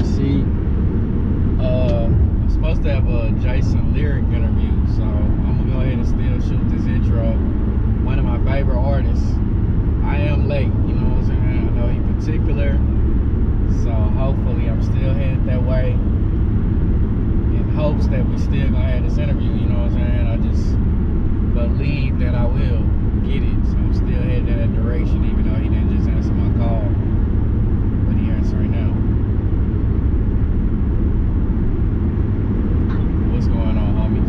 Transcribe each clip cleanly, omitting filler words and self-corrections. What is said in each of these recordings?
receipt. I'm supposed to have a Jayson lyric interview, so I'm gonna go ahead and still shoot this intro. One of my favorite artists. I am late, you know what I'm saying? I know he particular, so hopefully I'm still headed that way in hopes that we still gonna have this interview, you know what I'm saying? I just believe that I will get it, so I'm still headed in that direction, even though he didn't just answer my call, but he answered right now. What's going on, homie?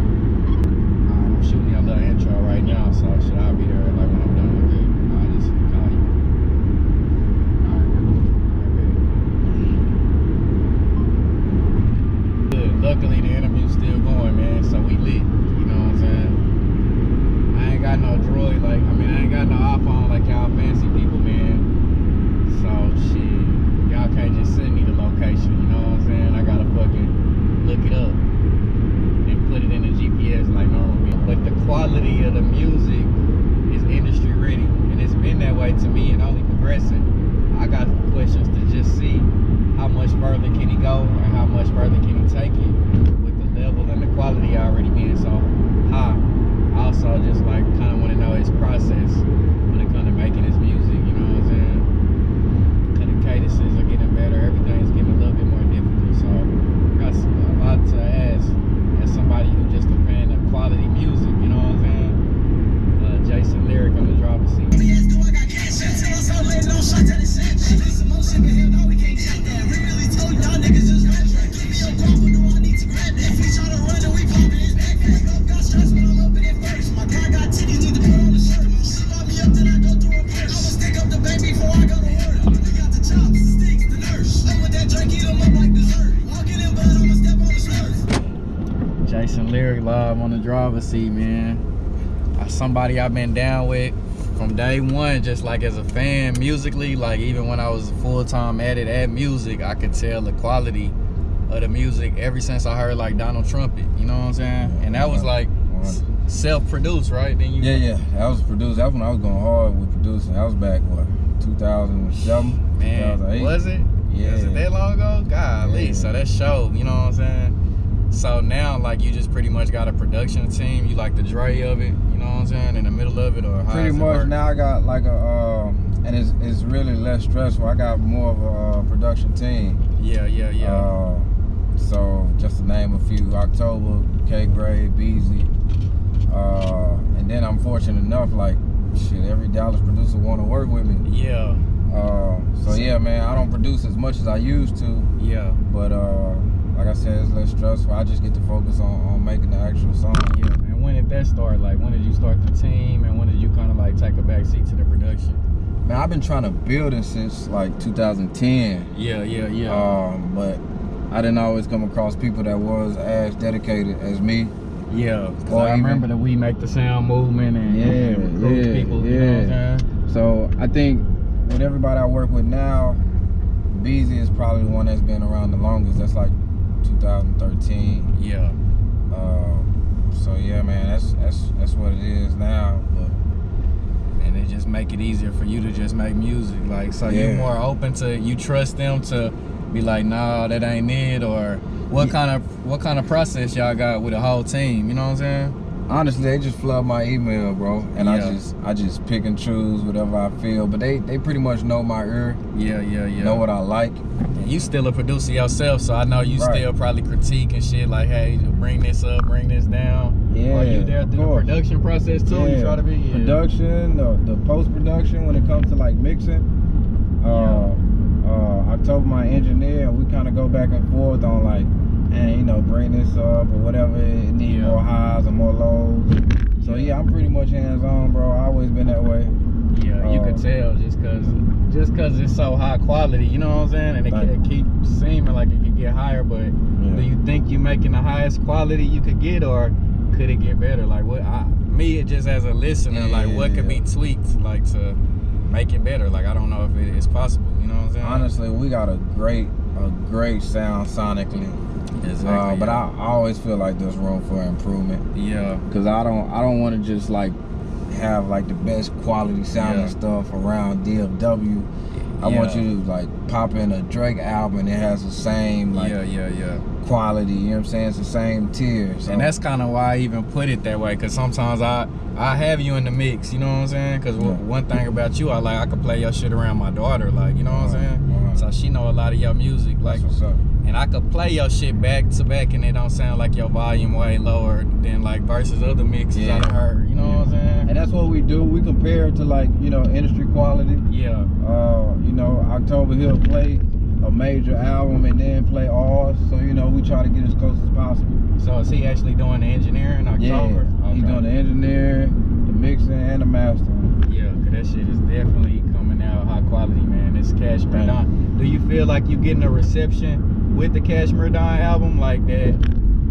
I'm shooting a little intro right now, so should I be there like when I'm done with it? I'll just call you. Good. Luckily the interview's still going, man, so we lit, you know what I'm saying? I ain't got no droid, I ain't got no iPhone like y'all fancy people, man. So shit, y'all can't just send me the location, you know what I'm saying? I gotta fucking look it up and put it in the GPS like normal. But the quality of the music is industry ready, and it's been that way to me and only progressing. I got questions to just see how much further can he go and how much further can he take it with the level and the quality already being so high. I also just kind of want to know his process when it comes to making his music, you know what I'm saying? Because the cadences are getting better, everything's getting a little bit more difficult, so I got a lot to ask as somebody who's just a fan of quality music, you know what I'm saying? Jayson lyric on the driver's seat. Jayson lyric live on the driver's seat, man. Somebody I've been down with from day one, just like as a fan musically, like even when I was a full-time at music, I could tell the quality of the music ever since I heard like Donald Trumpet, you know what I'm saying? And that was like self-produced, right? Then you yeah, that was produced. That was when I was going hard with producing. That was back, what, 2007, man, 2008? Was it? Yeah. Was it that long ago? Golly, yeah. So that showed, you know what I'm saying? So now, like, you just pretty much got a production team. You like the Dre of it, you know what I'm saying? In the middle of it, or how pretty much work? Now I got like a, and it's really less stressful. I got more of a production team. Yeah. So just to name a few: October, K Grade, Beasley, and then I'm fortunate enough, like, shit, every Dallas producer want to work with me. Yeah. So yeah, man, I don't produce as much as I used to. Yeah. But like I said, it's less stressful. I just get to focus on making the actual song. Yeah. And when did that start? Like, when did you start the team, and when did you kind of like take a back seat to the production? Man, I've been trying to build it since like 2010. Yeah. But I didn't always come across people that was as dedicated as me. Yeah. Because I remember the We Make the Sound movement and recruit people. You know what I'm saying? So I think with everybody I work with now, Beezy is probably the one that's been around the longest. That's like 2013. Yeah. So yeah, man, that's what it is now. But and it just make it easier for you to just make music. Like, so you're more open to, you trust them to be like, nah, that ain't it, or what kind of process y'all got with the whole team? You know what I'm saying? Honestly, they just flood my email, bro, and I just pick and choose whatever I feel. But they pretty much know my ear. Yeah. Know what I like. And you still a producer yourself, so I know you still probably critique and shit like, hey, bring this up, bring this down. Yeah. Are you there through the production process too? Yeah. You try to be production, the post production when it comes to like mixing. I told my engineer, and we kind of go back and forth on like, and you know, bring this up or whatever. It needs more highs or more lows. So yeah, I'm pretty much hands on, bro. I always been that way. Yeah, you could tell just cause it's so high quality, you know what I'm saying? And it keeps seeming like it could get higher, but do you think you making the highest quality you could get, or could it get better? Like, me just as a listener, what could be tweaked like to make it better? Like, I don't know if it is possible, you know what I'm saying? Honestly, we got a great sound sonically. Exactly. But I always feel like there's room for improvement. Yeah. Cause I don't want to just like have like the best quality sounding stuff around DFW I want you to like pop in a Drake album and it has the same like quality, you know what I'm saying? It's the same tier. So. And that's kind of why I even put it that way, because sometimes I have you in the mix, you know what I'm saying? Because one thing about you, I could play your shit around my daughter, like, you know what I'm saying? So she know a lot of your music, like, that's what's up. And I could play your shit back to back and it don't sound like your volume way lower than like versus other mixes I done heard, you know what I'm saying? And that's what we do. We compare it to like, you know, industry quality. Yeah. You know, October he'll play a major album and then play ours. So, you know, we try to get as close as possible. So is he actually doing the engineering in October? Yeah, okay. He's doing the engineering, the mixing, and the mastering. Yeah, because that shit is definitely coming out high quality, man. It's Cashmere Don. Do you feel like you're getting a reception with the Cashmere Don album like that?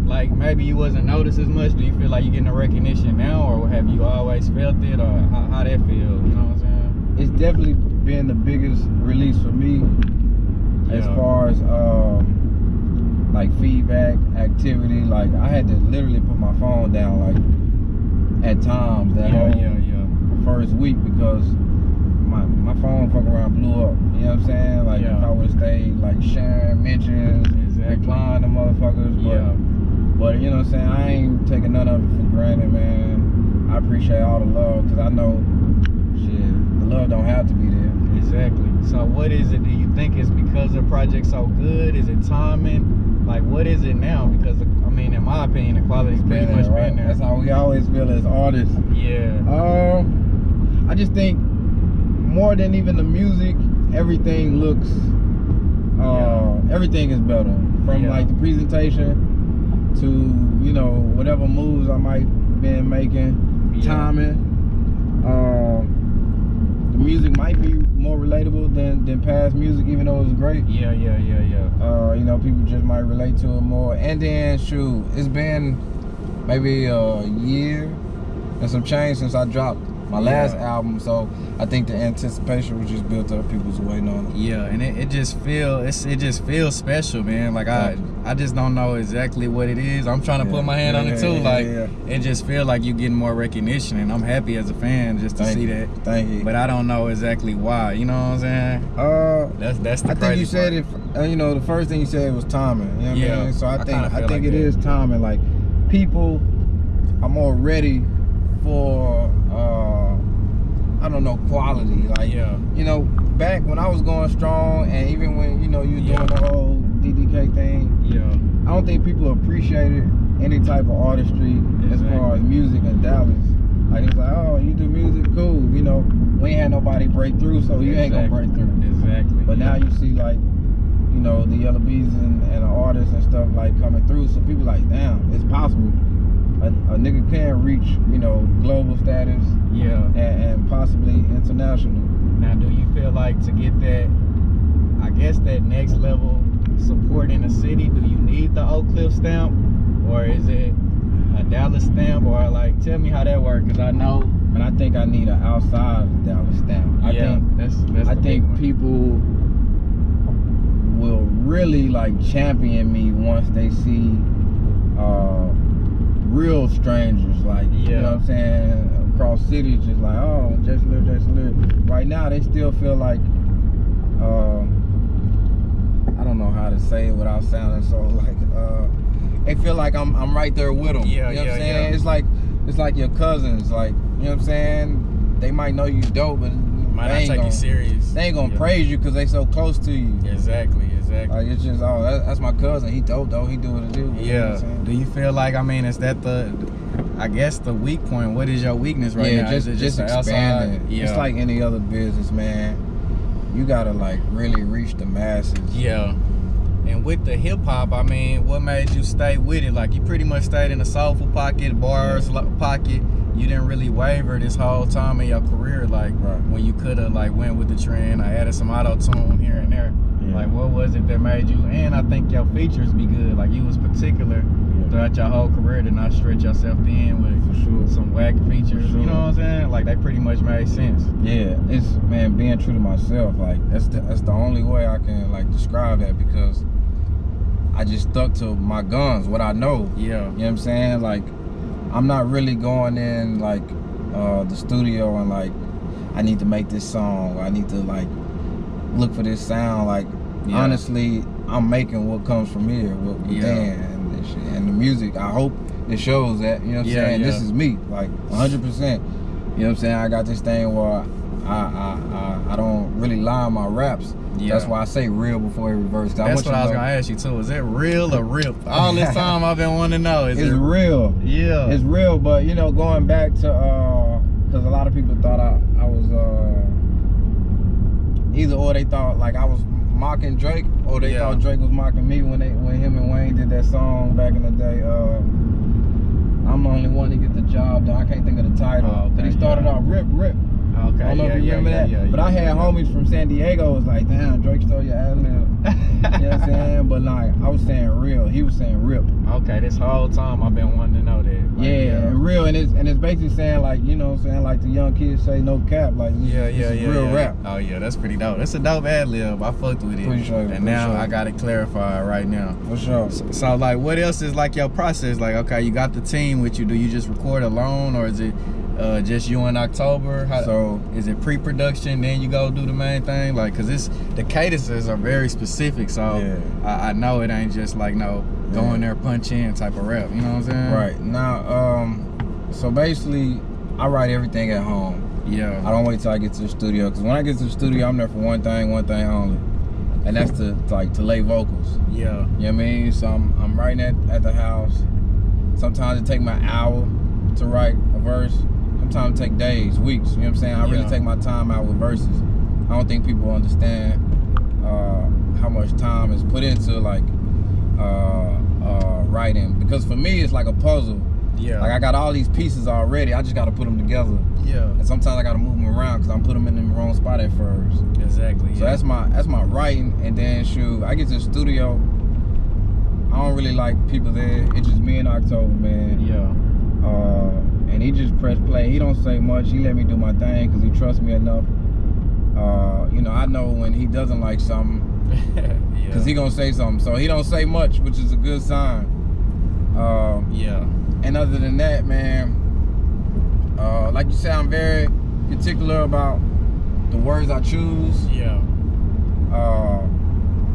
Like maybe you wasn't noticed as much? Do you feel like you're getting a recognition now, or have you always felt it, or how that feel? You know what I'm saying? It's definitely been the biggest release for me as far as like feedback, activity. Like I had to literally put my phone down like at times that whole first week because my phone fuck around blew up. You know what I'm saying? Like if I would have stayed like sharing mentions, replying to motherfuckers, but you know what I'm saying? I ain't taking none of it for granted, man. I appreciate all the love because I know shit, the love don't have to be there. Exactly. So what is it? Do you think it's because the project's so good? Is it timing? Like what is it now? Because I mean, in my opinion, the quality's pretty much been there. That's how we always feel as artists. Yeah. I just think more than even the music, everything looks everything is better. From like the presentation to, you know, whatever moves I might been making, timing. The music might be more relatable than past music, even though it was great. Yeah. You know, people just might relate to it more. And then shoot, it's been maybe a year and some change since I dropped my last album, so I think the anticipation was just built up. People was waiting on it. Yeah, and it just feels special, man. Like I just don't know exactly what it is. I'm trying to put my hand on it too. It just feel like you're getting more recognition, and I'm happy as a fan just to see that. Thank you. But I don't know exactly why. You know what I'm saying? That's the I think you said it. You know, the first thing you said was timing. You know what I mean? So I think like it is timing. Like people are more ready for I don't know, quality. Like you know, back when I was going strong, and even when you know you doing the whole DDK thing, I don't think people appreciated any type of artistry as far as music in Dallas. Like it's like, oh, you do music, cool. You know, we ain't had nobody break through, so you ain't gonna break through. Exactly. But now you see like, you know, the Yellow Bees and the artists and stuff like coming through, so people like, damn, it's possible. A nigga can reach, you know, global status, and possibly international. Now, do you feel like to get that, I guess that next level support in the city, do you need the Oak Cliff stamp, or is it a Dallas stamp, or like, tell me how that works, because I know. And I think I need an outside Dallas stamp. I think people will really like champion me once they see real strangers, like, you know what I'm saying, across cities, just like, oh, Jayson Lyric. Right now, they still feel like, I don't know how to say it without sounding so like, they feel like I'm right there with them. You know what I'm saying? It's like your cousins, like, you know what I'm saying? They might know you dope, but might not take you serious. They ain't gonna praise you because they so close to you. Exactly. Like it's just, oh, that's my cousin. He dope though. He do what he do. Yeah. You know what I'm do you feel like, I mean, is that I guess the weak point? What is your weakness right now? Just expanding. Yeah. It's like any other business, man. You gotta like really reach the masses. Yeah. And with the hip hop, I mean, what made you stay with it? Like you pretty much stayed in the soulful pocket, bars pocket. You didn't really waver this whole time in your career, like when you could have like went with the trend. I added some auto tune here and there. Like what was it that made you? And I think your features be good. Like you was particular throughout your whole career to not stretch yourself thin with some whack features. You know what I'm saying? Like they pretty much made sense. Yeah, it's, man, being true to myself. Like that's the only way I can like describe that, because I just stuck to my guns, what I know. Yeah. You know what I'm saying? Like I'm not really going in like the studio and like I need to make this song. I need to like look for this sound. Like honestly, I'm making what comes from here with Dan and this shit. And the music. I hope it shows that. You know what I'm saying? This is me, like 100%. You know what I'm saying? I got this thing where I don't really lie in my raps. That's why I say real before every verse. That's what I was gonna ask you too. Is it real or rip? All this time I've been wanting to know. It's real. Yeah. It's real, but you know, going back to because a lot of people thought I was either or they thought like I was mocking Drake, or they thought Drake was mocking me when him and Wayne did that song back in the day. I'm the only one to get the job done. I can't think of the title. But he started off rip. Okay, I don't know if you remember that. But I had homies from San Diego was like, damn, Drake stole your ad lib. You know what I'm saying? But like, I was saying real. He was saying rip. Okay, this whole time I've been wanting to know that. Like, real. And it's basically saying like, you know what I'm saying? Like the young kids say no cap. Like, real rap. Oh yeah, that's pretty dope. That's a dope ad lib. I fucked with it. And now I got it clarified right now. For sure. So like, what else is like your process? Like, okay, you got the team with you. Do you just record alone, or is it just you in October? So is it pre-production, then you go do the main thing? Like, cause the cadences are very specific, so I know it ain't just like go in there punch in type of rap. You know what I'm saying? Right. Now, so basically, I write everything at home. Yeah. I don't wait till I get to the studio, cause when I get to the studio, I'm there for one thing only, and that's to lay vocals. Yeah. You know what I mean? So I'm writing at the house. Sometimes it take me an hour to write a verse. Sometimes it take days, weeks. You know what I'm saying? I really take my time out with verses. I don't think people understand how much time is put into like writing, because for me it's like a puzzle. Yeah. Like I got all these pieces already. I just got to put them together. Yeah. And sometimes I got to move them around because I'm putting them in the wrong spot at first. Exactly. So that's my writing, and then shoot, I get to the studio. I don't really like people there. It's just me and October, man. Yeah. And he just press play. He don't say much. He let me do my thing because he trusts me enough. You know, I know when he doesn't like something, because he gonna say something. So he don't say much, which is a good sign. And other than that, man, like you said, I'm very particular about the words I choose. Yeah.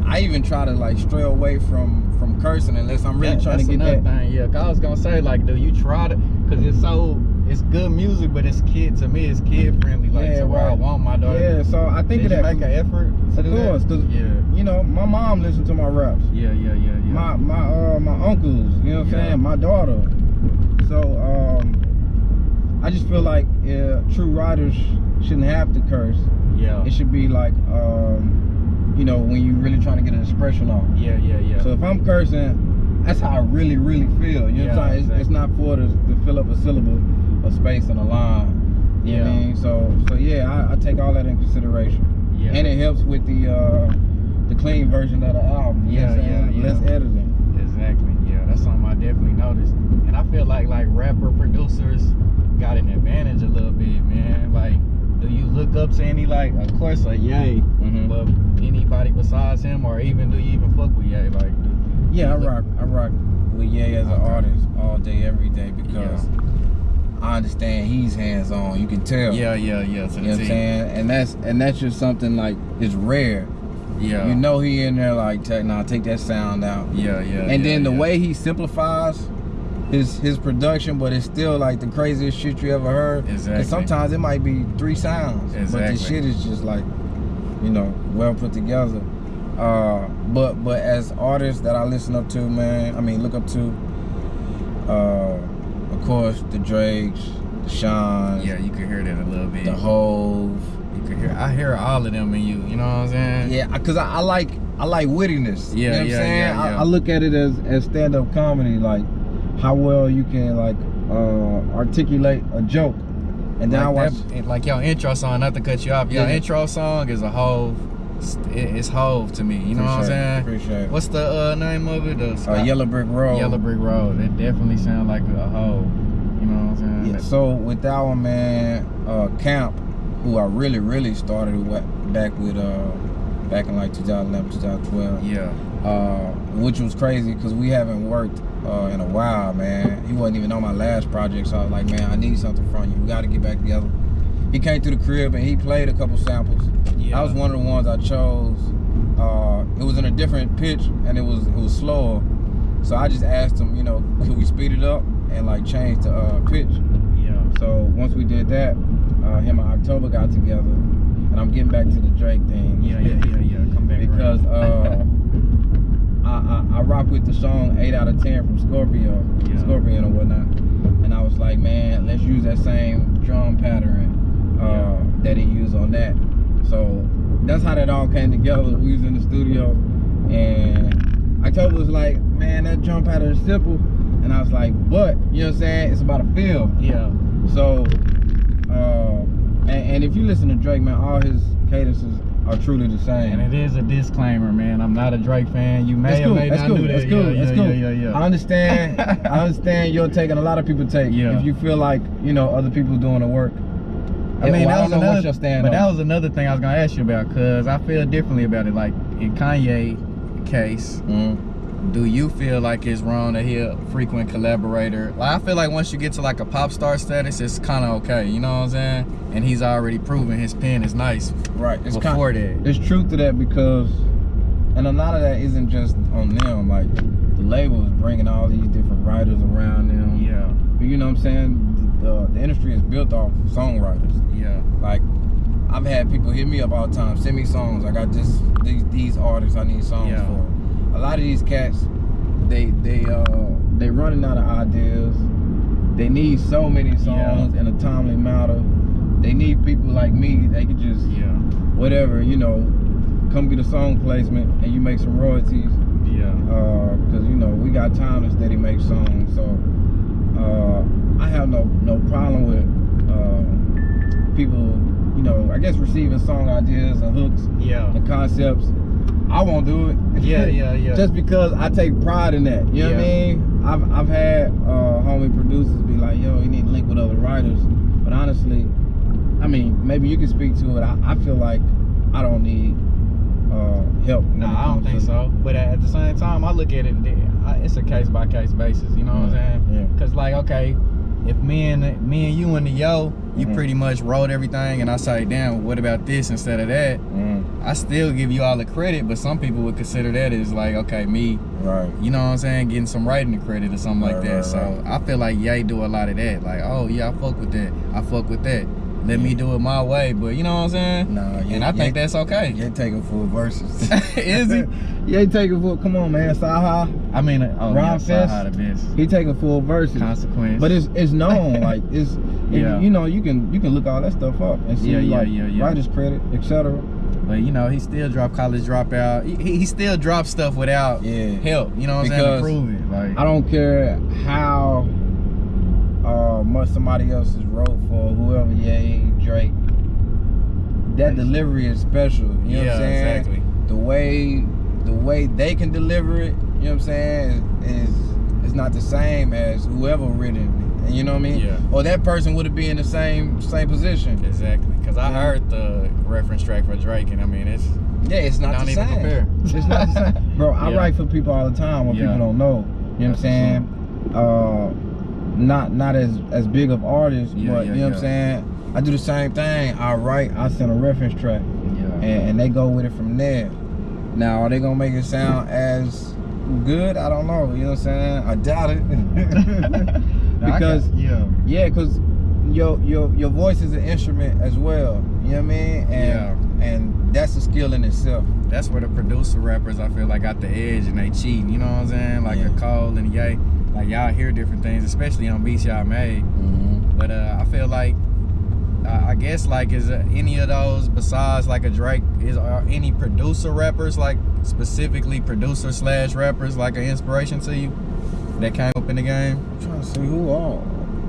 I even try to like stray away from cursing unless I'm really trying to get that thing. Yeah, I was gonna say, like, do you try to? Because it's good music, but it's kid friendly. Like, to where I want my daughter. Yeah, so I think Did you make an effort? Of course, because you know, my mom listens to my raps. Yeah. My uncles, you know what I'm saying? My daughter. So I just feel like true writers shouldn't have to curse. Yeah. It should be like you know, when you really trying to get an expression off. Yeah. So if I'm cursing, that's how I really feel. You know what I'm saying? Exactly. It's not for to fill up a syllable, a space, and a line. You know what I mean? So yeah, I take all that in consideration. Yeah. And it helps with the clean version of the album. You know what I'm saying? Less editing. Exactly. Yeah, that's something I definitely noticed. And I feel like rapper producers got an advantage a little bit, man. Like, do you look up to any, like, of course, like Ye, but anybody besides him, or even do you even fuck with Ye? Like, I rock with Ye as an artist all day, every day, because I understand he's hands on. You can tell. Yeah. You know what I'm saying? And that's just something like it's rare. Yeah. You know he in there like take that sound out. Yeah. And then the way he simplifies his production, but it's still like the craziest shit you ever heard. Exactly. And sometimes it might be 3 sounds. Exactly. But this shit is just like, you know, well put together. But as artists that I listen up to, man, I mean look up to, of course, the Drakes, the Sean. Yeah, you can hear that a little bit. The Hove. I hear all of them in you. You know what I'm saying? Yeah, because I like wittiness. Yeah, you know what I'm saying? I look at it as stand-up comedy, like how well you can like articulate a joke. And then like I watch like your intro song. Not to cut you off. Your intro song is a Hove. It's Hove to me. You know what I'm saying? Appreciate it. What's the name of it? Yellow Brick Road. Yellow Brick Road. It definitely sounds like a Hove. You know what I'm saying? Yeah. So with that one, man, Camp, who I really started back in like 2011, 2012. Yeah. Which was crazy because we haven't worked in a while, man. He wasn't even on my last project, so I was like, man, I need something from you. We got to get back together. He came through the crib and he played a couple samples. That was one of the ones I chose. It was in a different pitch and it was slower. So I just asked him, you know, could we speed it up and like change the pitch? Yeah. So once we did that, him and October got together, and I'm getting back to the Drake thing. Yeah. Come back because I rock with the song 8 out of 10 from Scorpion or whatnot, and I was like, man, let's use that same drum pattern that he used on that. So that's how that all came together. We was in the studio, and October was like, man, that drum pattern is simple, and I was like, but you know what I'm saying, it's about a feel. Yeah. So and if you listen to Drake, man, all his cadences are truly the same. And it is a disclaimer, man. I'm not a Drake fan. You may or may not know that. That's cool. Yeah. I understand you're taking a lot of people take. Yeah. If you feel like, you know, other people doing the work. I mean, that was another thing I was gonna ask you about, cause I feel differently about it. Like in Kanye case, do you feel like it's wrong that he a frequent collaborator? Like, I feel like once you get to like a pop star status, it's kind of okay, you know what I'm saying? And he's already proven his pen is nice. Right. Before that, there's truth to that, because, and a lot of that isn't just on them. Like the label is bringing all these different writers around them. Yeah. But you know what I'm saying? The industry is built off songwriters. Yeah. Like, I've had people hit me up all the time, send me songs. I got these artists I need songs for. A lot of these cats, they running out of ideas. They need so many songs in a timely manner. They need people like me. They could just whatever, you know, come get a song placement and you make some royalties. Yeah. Because you know we got time to steady make songs. So I have no problem with people, you know, I guess receiving song ideas and hooks and concepts. I won't do it. Yeah. Just because I take pride in that. You know what I mean? I've had homie producers be like, yo, you need to link with other writers. But honestly, I mean, maybe you can speak to it. I feel like I don't need help. No, I don't think so. But at the same time, I look at it, it's a case by case basis. You know what I'm saying? Yeah. Cause like, okay, if me and you in the you pretty much wrote everything, and I say, damn, what about this instead of that? I still give you all the credit, but some people would consider that as like, okay, me, right? You know what I'm saying, getting some writing credit or something like that. So I feel like Ye do a lot of that. Like, oh yeah, I fuck with that. I fuck with that. Let me do it my way, but you know what I'm saying? Nah, and I think that's okay. You ain't taking full verses. Is he? You ain't taking full. Come on, man. Saha. I mean, Ron Fest. Saha the best. He taking full verses. Consequence. But it's known. Like it's you know, you can look all that stuff up and see writer's credit, etc. But you know, he still dropped College Dropout. He still dropped stuff without help. You know what I'm saying? To prove it. Like, I don't care how much somebody else has wrote for whoever, Drake. That delivery is special. You know what I'm saying? Exactly. The way they can deliver it, you know what I'm saying, is not the same as whoever written it. And you know what I mean? Yeah. Or that person would have been in the same position. Exactly. Because I heard the reference track for Drake, and I mean, it's not the same. Compare. It's not the same. Bro, I write for people all the time when people don't know. You know what I'm saying? Not as big of artists, but you know what I'm saying? I do the same thing. I write, I send a reference track, and they go with it from there. Now, are they gonna make it sound as good? I don't know. You know what I'm saying? I doubt it. Because because your voice is an instrument as well. You know what I mean? And that's a skill in itself. That's where the producer rappers, I feel like, got the edge, and they cheating. You know what I'm saying? Like a Cole and Ye. Like, y'all hear different things, especially on beats y'all made. But I feel like, I guess, like, is any of those besides like a Drake, are any producer rappers, like specifically producer / rappers, like an inspiration to you that came up in the game? I'm trying to see who are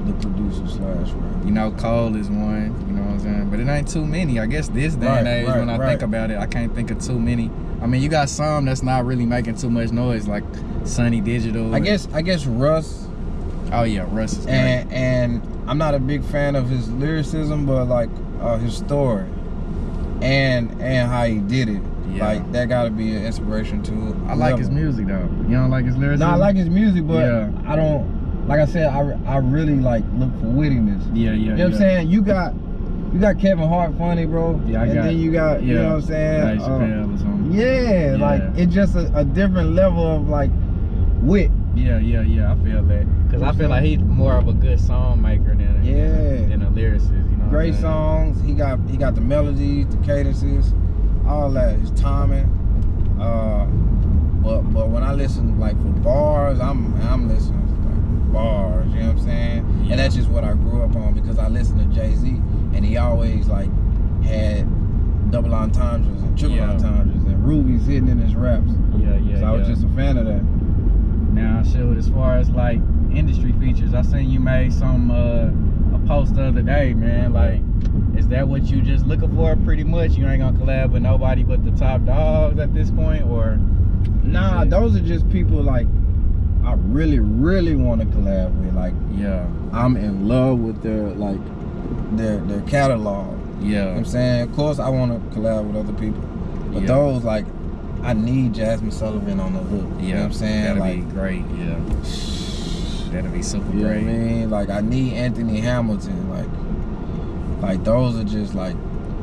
the producer / rapper. You know, Cole is one. You know what I'm saying? But it ain't too many. I guess this day and age, when I think about it, I can't think of too many. I mean, you got some that's not really making too much noise, like Sunny Digital. I guess Russ. Oh yeah, Russ is great. And I'm not a big fan of his lyricism, but like his story and how he did it. Like, that gotta be an inspiration too. I like his music though. You don't like his lyricism? No, I like his music, but I don't. Like I said, I really like look for wittiness. You know what I'm saying? You got You got Kevin Hart funny, bro. Yeah, and then you got, you know what I'm saying? Chappelle or something. Yeah, like it's just a different level of like wit. Yeah, I feel that. Cause I feel like he's more of a good song maker than a lyricist. You know. Great songs. He got the melodies, the cadences, all that. His timing. But when I listen like for bars, I'm listening like bars. You know what I'm saying? Yeah. And that's just what I grew up on because I listened to Jay-Z, and he always like had double entendres and triple entendres and rubies hidden in his raps. Yeah. So I was just a fan of that. Now, shoot, as far as like industry features, I seen you made some a post the other day, man. Like, is that what you just looking for pretty much? You ain't gonna collab with nobody but the top dogs at this point, or? Nah, those are just people like I really, really want to collab with. Like, I'm in love with their like their catalog. You know what I'm saying? Of course I want to collab with other people. But those like I need Jasmine Sullivan on the hook. You know what I'm saying? That'd like, be great, that'd be super great. You know what I mean? Like I need Anthony Hamilton. Like those are just like,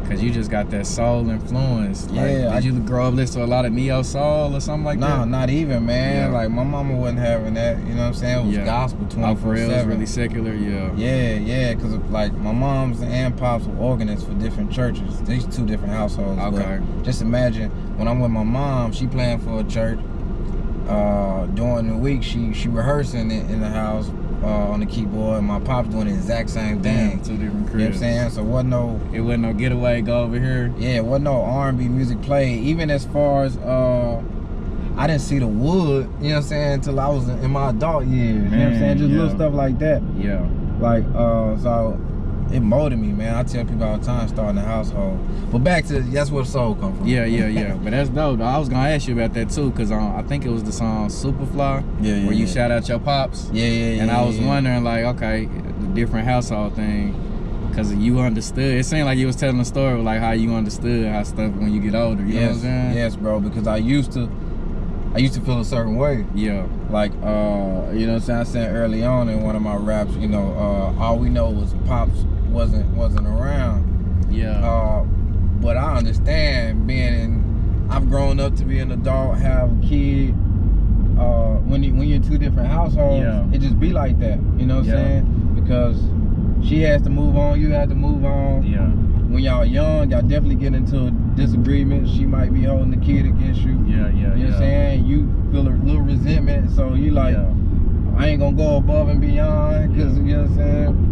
cause you just got that soul influence. Like, did you grow up listening to a lot of neo soul or something like that? Nah, not even, man. Like my mama wasn't having that. You know what I'm saying? It was gospel 24/7. For real, it was really secular. Yeah. Cause like my mom's and pops were organists for different churches. These two different households. Okay. But just imagine when I'm with my mom, she playing for a church. During the week, she rehearsing in the house. On the keyboard, and my pop's doing the exact same thing. Two different cribs. You know what I'm saying? So it wasn't no getaway, go over here. Yeah, it wasn't no R&B music played. Even as far as I didn't see the wood, you know what I'm saying, until I was in my adult years. You know what I'm saying? Just little stuff like that. Yeah. Like so it molded me, man. I tell people all the time, starting a household. But back to that's where soul come from. Yeah. But that's dope. I was gonna ask you about that too, cause I think it was the song Superfly, where you shout out your pops. Yeah. And I was wondering, like, okay, the different household thing, cause you understood. It seemed like you was telling a story, like how you understood how stuff when you get older. You know what I'm saying? Yes, bro. Because I used to feel a certain way. Yeah. Like, you know what I'm saying? I said early on in one of my raps, you know, all we know was pops wasn't around. Yeah. But I understand I've grown up to be an adult, have a kid. When you're in two different households, it just be like that. You know what I'm saying? Because she has to move on, you have to move on. Yeah. When y'all young, y'all definitely get into a disagreement. She might be holding the kid against you. Yeah. You know what I'm saying? You feel a little resentment, so you like, I ain't gonna go above and beyond, cause you know what I'm saying?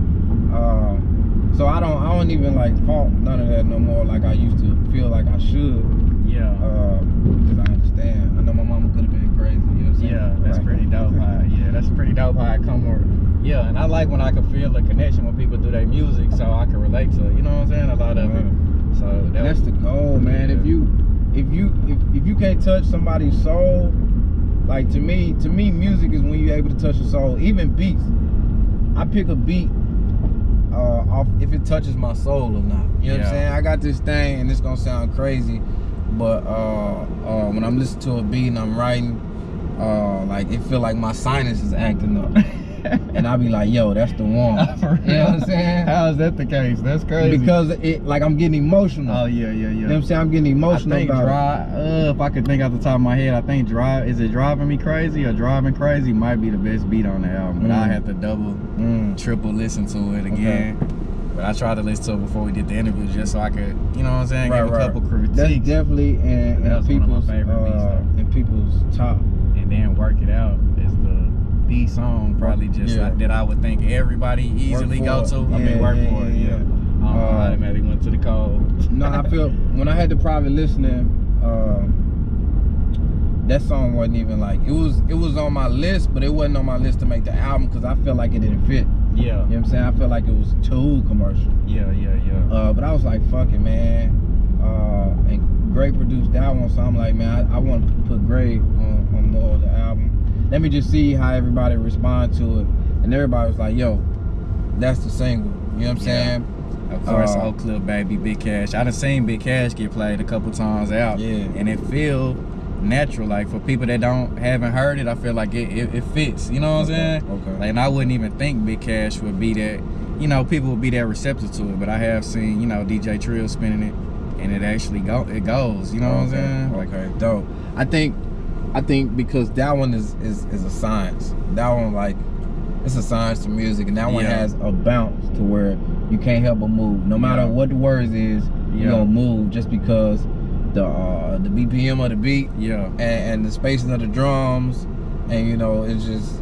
So I don't even like fault none of that no more like I used to feel like I should. Yeah. Because I understand. I know my mama could have been crazy. You know what I'm saying? Yeah, that's pretty dope. That's pretty dope how I come over. Yeah, and I like when I can feel the connection when people do their music, so I can relate to it. You know what I'm saying? A lot of it. So that's the goal, man. If you can't touch somebody's soul, like to me, music is when you're able to touch the soul. Even beats, I pick a beat off if it touches my soul or not. You know what I'm saying? I got this thing, and it's gonna sound crazy, but when I'm listening to a beat and I'm writing, like it feel like my sinus is acting up. And I'll be like, yo, that's the one. You know what I'm saying? How is that the case? That's crazy. Because I'm getting emotional. Oh, yeah. You know what I'm saying? I'm getting emotional about it. If I could think off the top of my head, I think Is It Driving Me Crazy or Driving Crazy might be the best beat on the album. But I have to double, triple listen to it again. But I tried to listen to it before we did the interview just so I could, you know what I'm saying, give a couple critiques. That's definitely in people's people's top. And then Work It Out is the B song probably just that I would think everybody easily go to. Work for it. I automatically went to the code. No, I feel when I had the private listening, that song wasn't even like it was on my list, but it wasn't on my list to make the album because I felt like it didn't fit. Yeah. You know what I'm saying? I felt like it was too commercial. Yeah. But I was like, fuck it, man. And Gray produced that one, so I'm like, man, I want to put Gray on more of the album. Let me just see how everybody respond to it. And everybody was like, yo, that's the single. You know what I'm saying? Of course, Oak Cliff Baby, Big Cash. I done seen Big Cash get played a couple times out. Yeah. And it feel natural. Like for people that haven't heard it, I feel like it fits. You know what I'm saying? Okay. Like, and I wouldn't even think Big Cash would be that. You know, people would be that receptive to it. But I have seen, you know, DJ Trill spinning it, and it actually goes. You know what I'm saying? Like, Okay, dope. I think because that one is a science. That one, like, it's a science to music, and that one has a bounce to where you can't help but move. No matter what the words is, you're gonna move just because the BPM of the beat, and the spacing of the drums, and you know, it's just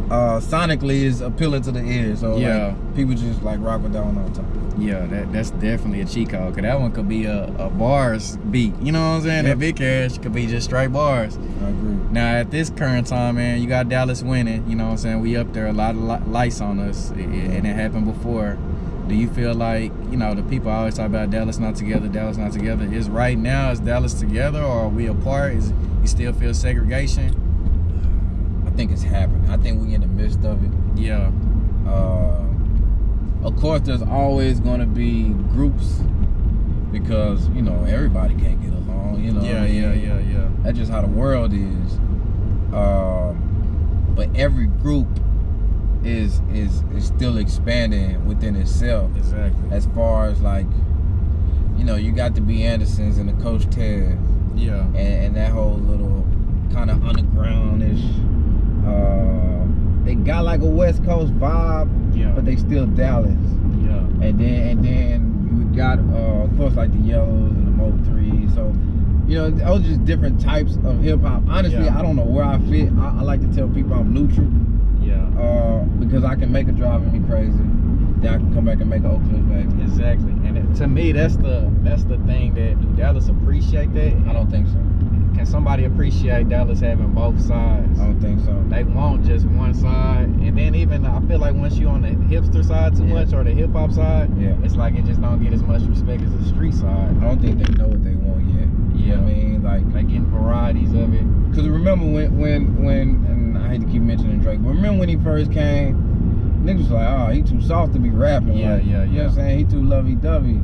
sonically is appealing to the ear. So like, people just like rock with that one all the time. Yeah, that's definitely a cheat code, cause that one could be a bars beat. You know what I'm saying? That Big Cash could be just straight bars. I agree. Now at this current time, man, you got Dallas winning. You know what I'm saying? We up there, a lot of lights on us, and it happened before. Do you feel like, you know, the people always talk about Dallas not together, Dallas not together? Is right now, is Dallas together, or are we apart? You still feel segregation? I think it's happening. I think we in the midst of it. Yeah. Of course, there's always going to be groups because, you know, everybody can't get along, you know. Yeah. That's just how the world is. But every group is still expanding within itself. Exactly. As far as, like, you know, you got the B. Andersons and the Coach Ted. Yeah. And that whole little kind of underground-ish. They got like a West Coast vibe, but they still Dallas. Yeah. And then you got of course like the Yellows and the Mo 3. So, you know, those are just different types of hip hop. Honestly, I don't know where I fit. I like to tell people I'm neutral. Yeah. Because I can make a driving me crazy. Then I can come back and make an Oakland baby. Exactly. And to me, that's the thing that do Dallas appreciate that? I don't think so. Can somebody appreciate Dallas having both sides? I don't think so. They want just one side, and then even I feel like once you on the hipster side too much or the hip hop side, it's like it just don't get as much respect as the street side. I don't think they know what they want yet. You know what I mean? Like they getting varieties of it. Cause remember when and I hate to keep mentioning Drake, but remember when he first came, niggas was like, oh, he too soft to be rapping. You know what I'm saying? He too lovey-dovey.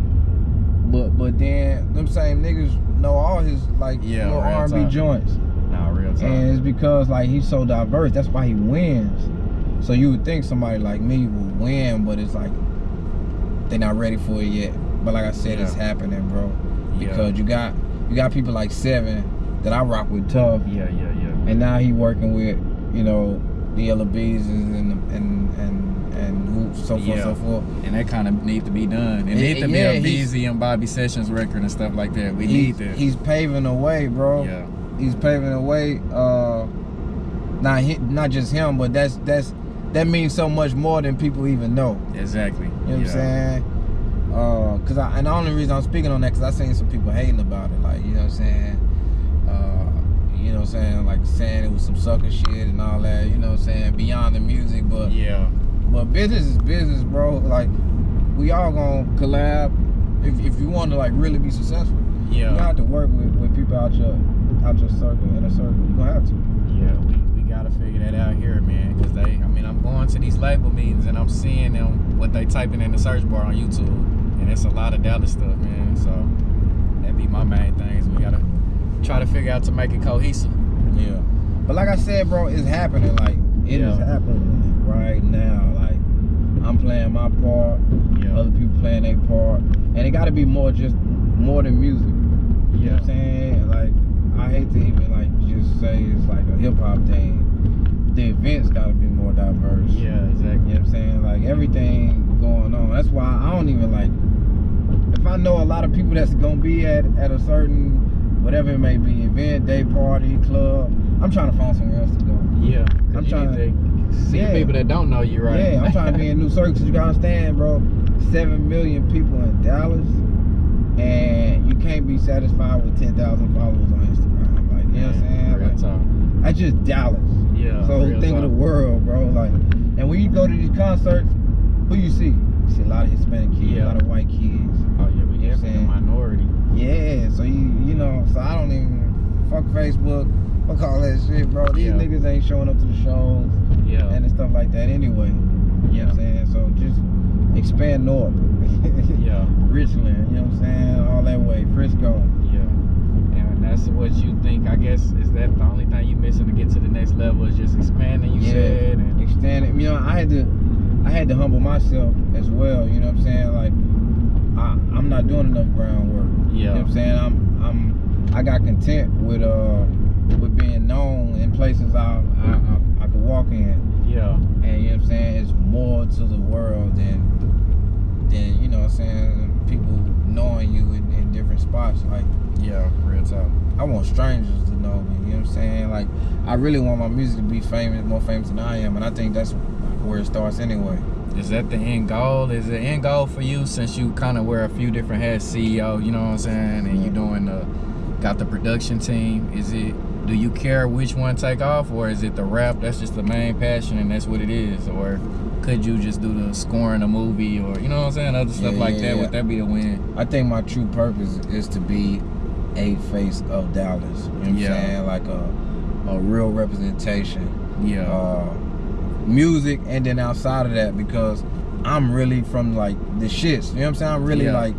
But then them same niggas know all his like little R&B joints. Nah, real talk. And it's because like he's so diverse. That's why he wins. So you would think somebody like me would win, but it's like they're not ready for it yet. But like I said, it's happening, bro. Because you got people like Seven that I rock with tough. Yeah. And now he working with, you know, the Yellow Bees and so forth. And that kind of need to be done. It need to be a Beezy and Bobby Sessions record and stuff like that. We need that. He's paving the way, bro. Yeah. He's paving the way. Not just him, but that means so much more than people even know. Exactly. You know what I'm saying? And the only reason I'm speaking on that because I seen some people hating about it, like, you know what I'm saying? You know what I'm saying? Like saying it was some sucker shit and all that, you know what I'm saying? Beyond the music, but but business is business, bro. Like, we all gonna collab if you want to like really be successful. You have to work with people out your circle, inner circle. You gonna have to. Yeah, we gotta figure that out here, man. Cause I'm going to these label meetings and I'm seeing them what they typing in the search bar on YouTube, and it's a lot of Dallas stuff, man. So that'd be my main things. We gotta try to figure out to make it cohesive. Yeah. But like I said, bro, it's happening. Like it is happening right now. Like I'm playing my part. Other people playing their part, and it got to be more than music. You know what I'm saying? Like I hate to even like just say it's like a hip hop thing. The events got to be more diverse. Yeah, exactly. You know what I'm saying? Like everything going on. That's why I don't even like. If I know a lot of people that's gonna be at a certain whatever it may be, event, day party, club, I'm trying to find somewhere else to go. Yeah. I'm trying to see people that don't know you, right? Yeah, I'm trying to be in new circles. You gotta understand, bro. 7 million people in Dallas, and you can't be satisfied with 10,000 followers on Instagram. Like, you know what I'm saying? Real talk. That's just Dallas. Yeah. So think of the world, bro. Like, and when you go to these concerts, who you see? You see a lot of Hispanic kids, a lot of white kids. Oh yeah, we definitely a minority. Yeah, so you know, so I don't even fuck Facebook, fuck all that shit, bro. These niggas ain't showing up to the shows, and stuff like that anyway. You know what I'm saying? So just expand north. Richland, you know what I'm saying? All that way, Frisco. Yeah. And that's what you think like, I guess, is that the only thing you missing to get to the next level is just expanding, you said? And expanding. You know, I had to humble myself as well, you know what I'm saying? Like, I'm not doing enough groundwork. Yeah. You know what I'm saying? I got content with being known in places I could walk in. Yeah. And you know what I'm saying? It's more to the world than you know what I'm saying, people knowing you in different spots. Like, yeah, real talk. I want strangers to know me, you know what I'm saying? Like, I really want my music to be famous, more famous than I am, and I think that's where it starts anyway. Is that the end goal? Is the end goal for you, since you kind of wear a few different hats, CEO, you know what I'm saying, and you doing got the production team, do you care which one take off, or is it the rap that's just the main passion and that's what it is? Or could you just do the scoring a movie, or you know what I'm saying, other stuff like that? Would that be the win? I think my true purpose is to be a face of Dallas, you know what I'm saying, like a real representation. Music, and then outside of that, because I'm really from like the shits, you know what I'm saying, I'm really like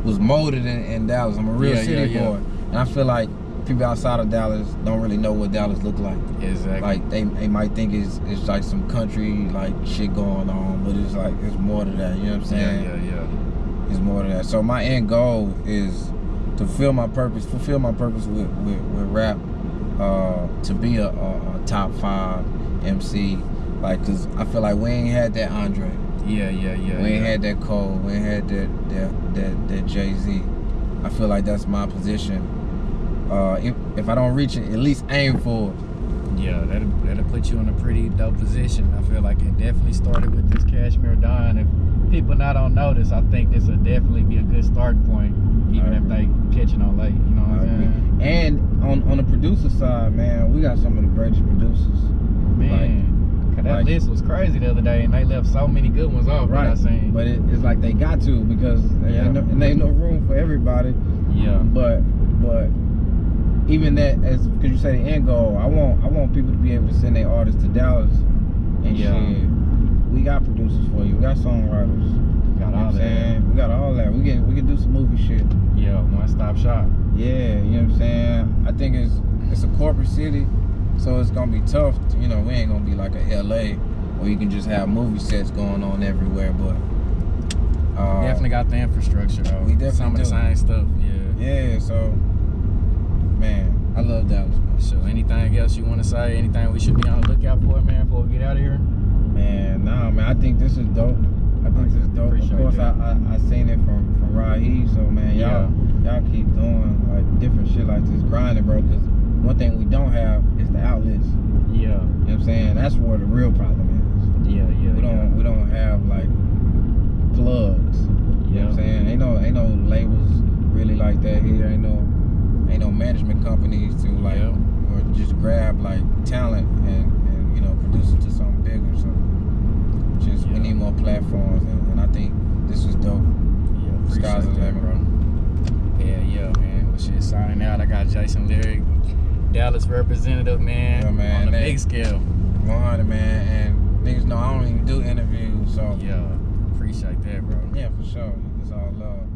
was molded in Dallas. I'm a real city boy, and I feel like people outside of Dallas don't really know what Dallas look like. Exactly. Like they might think it's like some country like shit going on, but it's like it's more to that. You know what I'm saying? Yeah. It's more to that. So my end goal is to fulfill my purpose with rap, to be a top 5 MC. Like, cause I feel like we ain't had that Andre. Yeah. We ain't had that Cole. We ain't had that Jay-Z. I feel like that's my position. If I don't reach it, at least aim for it. Yeah, that'll put you in a pretty dope position. I feel like it definitely started with this Cashmere Don. If people not on notice, I think this will definitely be a good starting point, even if they catching on late. You know what I'm saying? And on the producer side, man, we got some of the greatest producers. Man, that list was crazy the other day, and they left so many good ones off. Right. I seen. But it's like they got to, because there ain't no room for everybody. Yeah. But even that, as because you say the end goal, I want people to be able to send their artists to Dallas and shit. We got producers for you. We got songwriters. Got all that. We got all that. We can do some movie shit. Yeah, one-stop shop. Yeah, you know what I'm saying? I think it's a corporate city, so it's gonna be tough. You know, we ain't gonna be like a LA where you can just have movie sets going on everywhere. But definitely got the infrastructure though. We definitely some of the same stuff. Yeah. So, man, I love Dallas, man. So, anything else you want to say? Anything we should be on the lookout for, man, before we get out of here? Man, nah, man. I think this is dope. This is dope. Of course, I seen it from Raheem. So, man, y'all keep doing like different shit like this, grinding, bro. Cause one thing we don't have is the outlets. Yeah. You know what I'm saying? That's where the real problem is. Yeah. We don't have like plugs. You know what I'm saying? Ain't no labels really like that here. Ain't no management companies to like or just grab like talent and you know, produce it to something bigger. So just we need more platforms, and I think this is dope. Yeah, Sky's the limit, bro. Yeah, man. Well, shit, signing out. I got Jayson Lyric, Dallas representative, man. Yeah, man. On the big scale. 100, man. And niggas know I don't even do interviews, so yeah, appreciate that, bro. Yeah, for sure. It's all love.